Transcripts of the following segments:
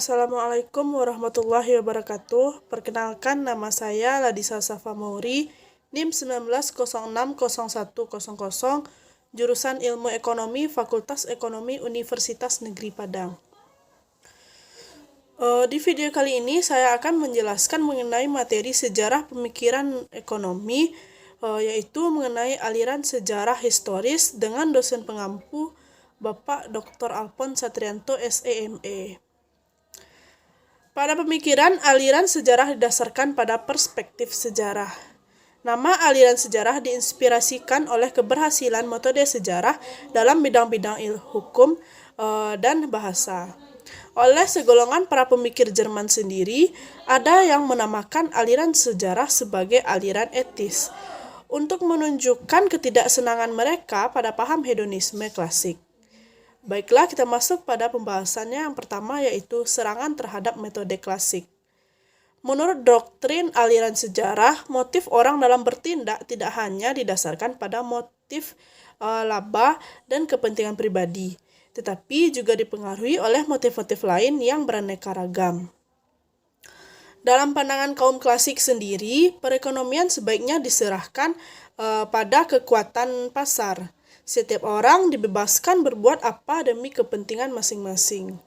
Assalamualaikum warahmatullahi wabarakatuh. Perkenalkan, nama saya Ladisa Safa Mauri, NIM 19060100, jurusan Ilmu Ekonomi, Fakultas Ekonomi Universitas Negeri Padang. Di video kali ini saya akan menjelaskan mengenai materi sejarah pemikiran ekonomi, yaitu mengenai aliran sejarah historis dengan dosen pengampu Bapak Dr. Alphon Satrianto, SEME. Pada pemikiran, aliran sejarah didasarkan pada perspektif sejarah. Nama aliran sejarah diinspirasikan oleh keberhasilan metode sejarah dalam bidang-bidang hukum dan bahasa. Oleh segolongan para pemikir Jerman sendiri, ada yang menamakan aliran sejarah sebagai aliran etis, untuk menunjukkan ketidaksenangan mereka pada paham hedonisme klasik. Baiklah, kita masuk pada pembahasannya. Yang pertama yaitu serangan terhadap metode klasik. Menurut doktrin aliran sejarah, motif orang dalam bertindak tidak hanya didasarkan pada motif laba dan kepentingan pribadi, tetapi juga dipengaruhi oleh motif-motif lain yang beraneka ragam. Dalam pandangan kaum klasik sendiri, perekonomian sebaiknya diserahkan pada kekuatan pasar. Setiap orang dibebaskan berbuat apa demi kepentingan masing-masing.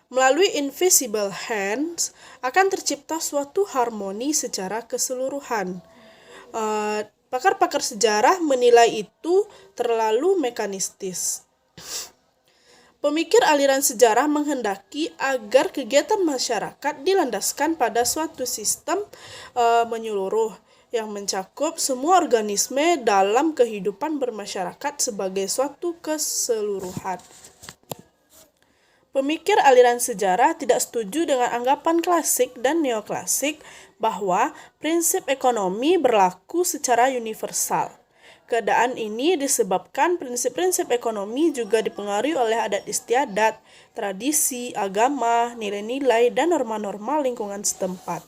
Melalui invisible hands akan tercipta suatu harmoni secara keseluruhan. Pakar-pakar sejarah menilai itu terlalu mekanistis. Pemikir aliran sejarah menghendaki agar kegiatan masyarakat dilandaskan pada suatu sistem menyeluruh yang mencakup semua organisme dalam kehidupan bermasyarakat sebagai suatu keseluruhan. Pemikir aliran sejarah tidak setuju dengan anggapan klasik dan neoklasik bahwa prinsip ekonomi berlaku secara universal. Keadaan ini disebabkan prinsip-prinsip ekonomi juga dipengaruhi oleh adat istiadat, tradisi, agama, nilai-nilai, dan norma-norma lingkungan setempat.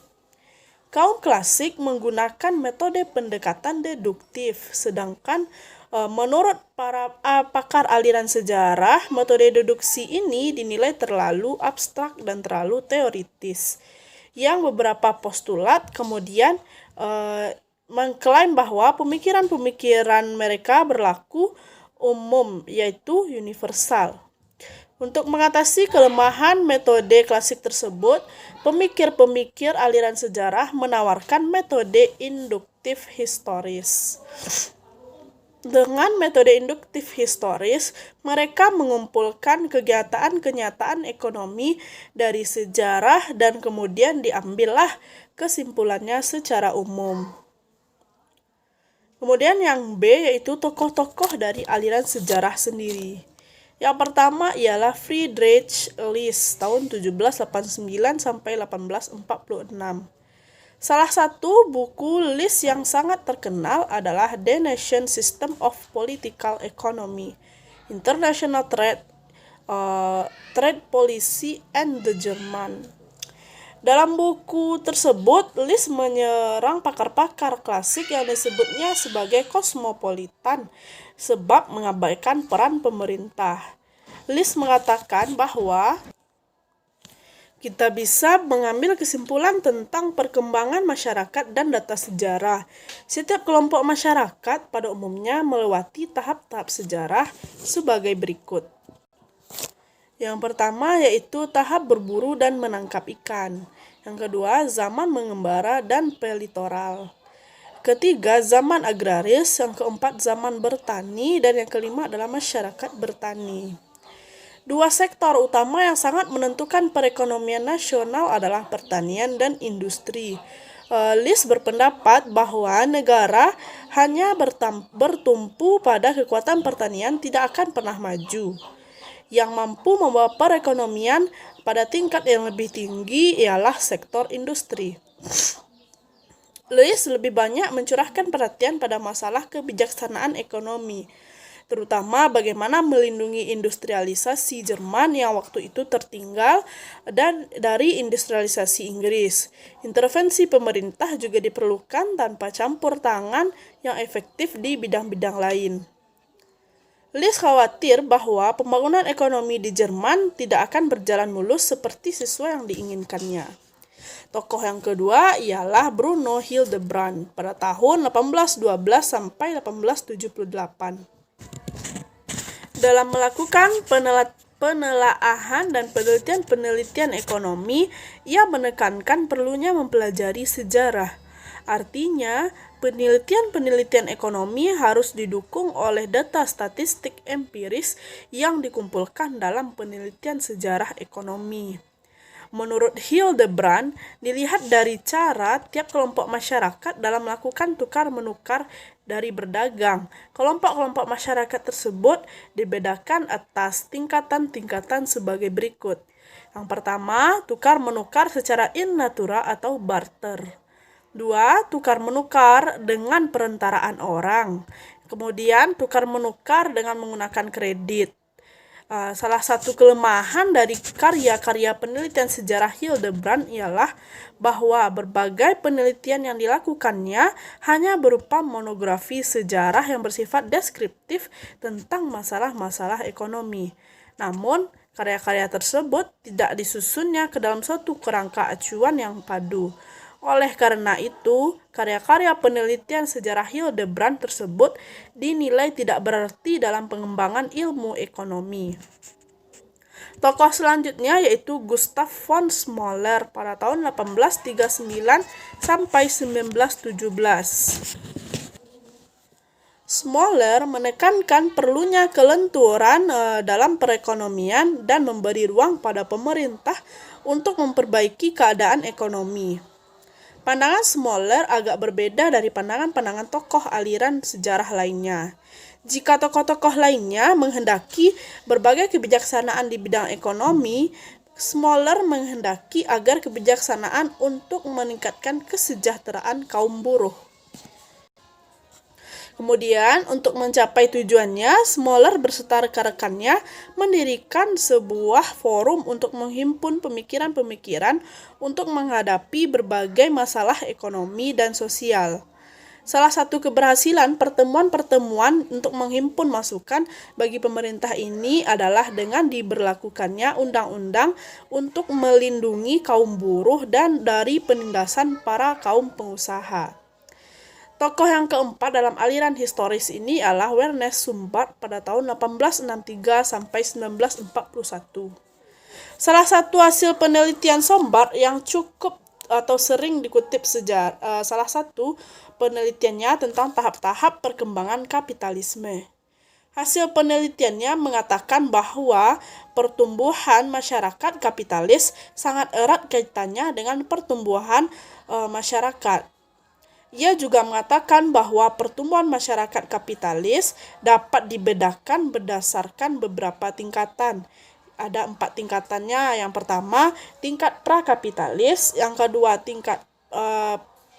Kaum klasik menggunakan metode pendekatan deduktif, sedangkan menurut para pakar aliran sejarah, metode deduksi ini dinilai terlalu abstrak dan terlalu teoritis. Yang beberapa postulat kemudian mengklaim bahwa pemikiran-pemikiran mereka berlaku umum, yaitu universal. Untuk mengatasi kelemahan metode klasik tersebut, pemikir-pemikir aliran sejarah menawarkan metode induktif historis. Dengan metode induktif historis, mereka mengumpulkan kenyataan ekonomi dari sejarah dan kemudian diambillah kesimpulannya secara umum. Kemudian yang B yaitu tokoh-tokoh dari aliran sejarah sendiri. Yang pertama ialah Friedrich List tahun 1789 sampai 1846. Salah satu buku List yang sangat terkenal adalah The Nation System of Political Economy, International Trade Policy and the German. Dalam buku tersebut, List menyerang pakar-pakar klasik yang disebutnya sebagai kosmopolitan sebab mengabaikan peran pemerintah. List mengatakan bahwa kita bisa mengambil kesimpulan tentang perkembangan masyarakat dan data sejarah. Setiap kelompok masyarakat pada umumnya melewati tahap-tahap sejarah sebagai berikut. Yang pertama yaitu tahap berburu dan menangkap ikan. Yang kedua, zaman mengembara dan pelitoral. Ketiga, zaman agraris. Yang keempat, zaman bertani. Dan yang kelima adalah masyarakat bertani. Dua sektor utama yang sangat menentukan perekonomian nasional adalah pertanian dan industri. List berpendapat bahwa negara hanya bertumpu pada kekuatan pertanian tidak akan pernah maju. Yang mampu membawa perekonomian pada tingkat yang lebih tinggi ialah sektor industri. List lebih banyak mencurahkan perhatian pada masalah kebijaksanaan ekonomi, terutama bagaimana melindungi industrialisasi Jerman yang waktu itu tertinggal dan dari industrialisasi Inggris. Intervensi pemerintah juga diperlukan tanpa campur tangan yang efektif di bidang-bidang lain. Lis khawatir bahwa pembangunan ekonomi di Jerman tidak akan berjalan mulus seperti sesuai yang diinginkannya. Tokoh yang kedua ialah Bruno Hildebrand pada tahun 1812 sampai 1878. Dalam melakukan penelaahan dan penelitian ekonomi, ia menekankan perlunya mempelajari sejarah. Artinya, penelitian ekonomi harus didukung oleh data statistik empiris yang dikumpulkan dalam penelitian sejarah ekonomi. Menurut Hildebrand, dilihat dari cara tiap kelompok masyarakat dalam melakukan tukar-menukar dari berdagang. Kelompok-kelompok masyarakat tersebut dibedakan atas tingkatan-tingkatan sebagai berikut. Yang pertama, tukar-menukar secara in natura atau barter. 2. Tukar-menukar dengan perentaraan orang. Kemudian, tukar-menukar dengan menggunakan kredit. Salah satu kelemahan dari karya-karya penelitian sejarah Hildebrand ialah bahwa berbagai penelitian yang dilakukannya hanya berupa monografi sejarah yang bersifat deskriptif tentang masalah-masalah ekonomi. Namun, karya-karya tersebut tidak disusunnya ke dalam suatu kerangka acuan yang padu. Oleh karena itu, karya-karya penelitian sejarah Hildebrand tersebut dinilai tidak berarti dalam pengembangan ilmu ekonomi. Tokoh selanjutnya yaitu Gustav von Smoller pada tahun 1839 sampai 1917. Smoller menekankan perlunya kelenturan dalam perekonomian dan memberi ruang pada pemerintah untuk memperbaiki keadaan ekonomi. Pandangan Smoller agak berbeda dari pandangan-pandangan tokoh aliran sejarah lainnya. Jika tokoh-tokoh lainnya menghendaki berbagai kebijaksanaan di bidang ekonomi, Smoller menghendaki agar kebijaksanaan untuk meningkatkan kesejahteraan kaum buruh. Kemudian, untuk mencapai tujuannya, Smoller berserta rekan-rekannya mendirikan sebuah forum untuk menghimpun pemikiran-pemikiran untuk menghadapi berbagai masalah ekonomi dan sosial. Salah satu keberhasilan pertemuan-pertemuan untuk menghimpun masukan bagi pemerintah ini adalah dengan diberlakukannya undang-undang untuk melindungi kaum buruh dan dari penindasan para kaum pengusaha. Tokoh yang keempat dalam aliran historis ini adalah Werner Sombart pada tahun 1863 sampai 1941. Salah satu hasil penelitian Sombart yang cukup atau sering dikutip salah satu penelitiannya tentang tahap-tahap perkembangan kapitalisme. Hasil penelitiannya mengatakan bahwa pertumbuhan masyarakat kapitalis sangat erat kaitannya dengan pertumbuhan masyarakat. Ia juga mengatakan bahwa pertumbuhan masyarakat kapitalis dapat dibedakan berdasarkan beberapa tingkatan. Ada 4 tingkatannya. Yang pertama, tingkat prakapitalis. Yang kedua, tingkat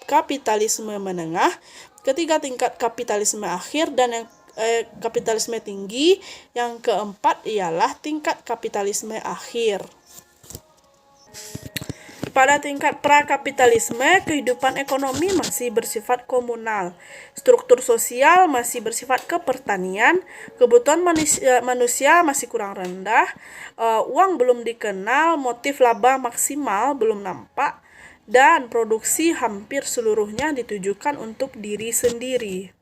kapitalisme menengah. Ketiga, tingkat kapitalisme akhir. Dan yang kapitalisme tinggi. Yang keempat ialah tingkat kapitalisme akhir. Pada tingkat prakapitalisme, kehidupan ekonomi masih bersifat komunal. Struktur sosial masih bersifat kepertanian, kebutuhan manusia masih kurang rendah, uang belum dikenal, motif laba maksimal belum nampak, dan produksi hampir seluruhnya ditujukan untuk diri sendiri.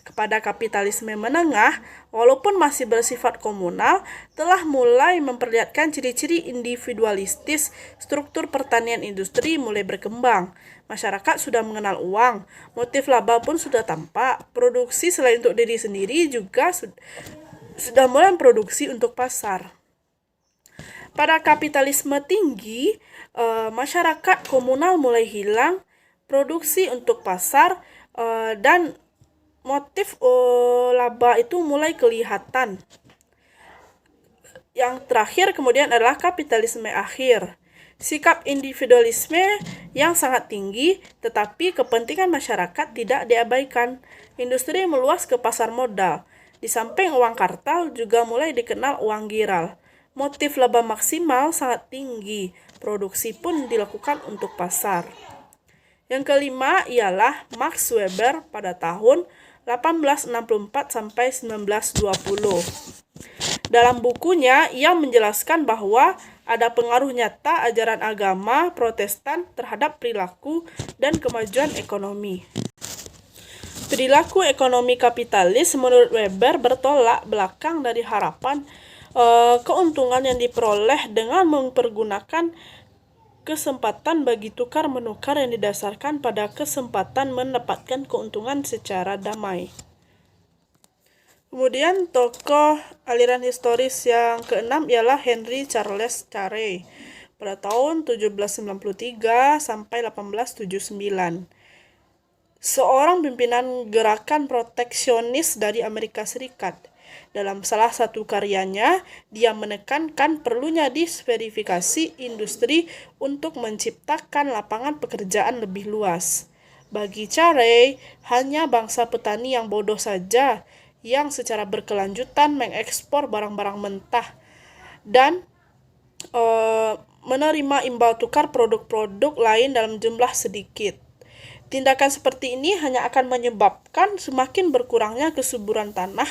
Kepada kapitalisme menengah, walaupun masih bersifat komunal, telah mulai memperlihatkan ciri-ciri individualistis, struktur pertanian industri mulai berkembang, masyarakat sudah mengenal uang, motif laba pun sudah tampak, produksi selain untuk diri sendiri juga sudah mulai produksi untuk pasar. Pada kapitalisme tinggi, masyarakat komunal mulai hilang, produksi untuk pasar, dan motif laba itu mulai kelihatan. Yang terakhir kemudian adalah kapitalisme akhir. Sikap individualisme yang sangat tinggi, tetapi kepentingan masyarakat tidak diabaikan. Industri meluas ke pasar modal. Di samping uang kartal juga mulai dikenal uang giral. Motif laba maksimal sangat tinggi. Produksi pun dilakukan untuk pasar. Yang kelima ialah Max Weber pada tahun 1864 sampai 1920. Dalam bukunya, ia menjelaskan bahwa ada pengaruh nyata ajaran agama Protestan terhadap perilaku dan kemajuan ekonomi. Perilaku ekonomi kapitalis menurut Weber bertolak belakang dari harapan keuntungan yang diperoleh dengan mempergunakan kesempatan bagi tukar-menukar yang didasarkan pada kesempatan mendapatkan keuntungan secara damai. Kemudian tokoh aliran historis yang keenam ialah Henry Charles Carey pada tahun 1793 sampai 1879. Seorang pimpinan gerakan proteksionis dari Amerika Serikat. Dalam salah satu karyanya, dia menekankan perlunya diversifikasi industri untuk menciptakan lapangan pekerjaan lebih luas. Bagi Carey, hanya bangsa petani yang bodoh saja yang secara berkelanjutan mengekspor barang-barang mentah dan menerima imbal tukar produk-produk lain dalam jumlah sedikit. Tindakan seperti ini hanya akan menyebabkan semakin berkurangnya kesuburan tanah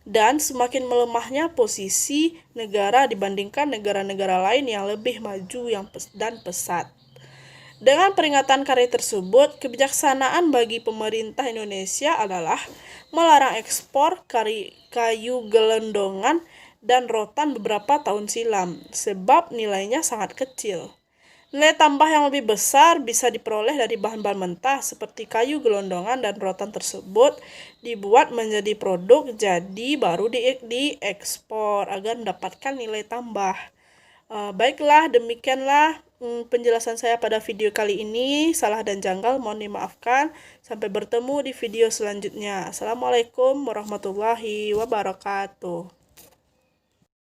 dan semakin melemahnya posisi negara dibandingkan negara-negara lain yang lebih maju dan pesat. Dengan peringatan Carey tersebut, kebijaksanaan bagi pemerintah Indonesia adalah melarang ekspor kayu gelondongan dan rotan beberapa tahun silam, sebab nilainya sangat kecil. Nilai tambah yang lebih besar bisa diperoleh dari bahan-bahan mentah seperti kayu gelondongan dan rotan tersebut dibuat menjadi produk jadi baru diekspor agar mendapatkan nilai tambah. Baiklah, demikianlah penjelasan saya pada video kali ini. Salah dan janggal mohon dimaafkan. Sampai bertemu di video selanjutnya. Assalamualaikum warahmatullahi wabarakatuh.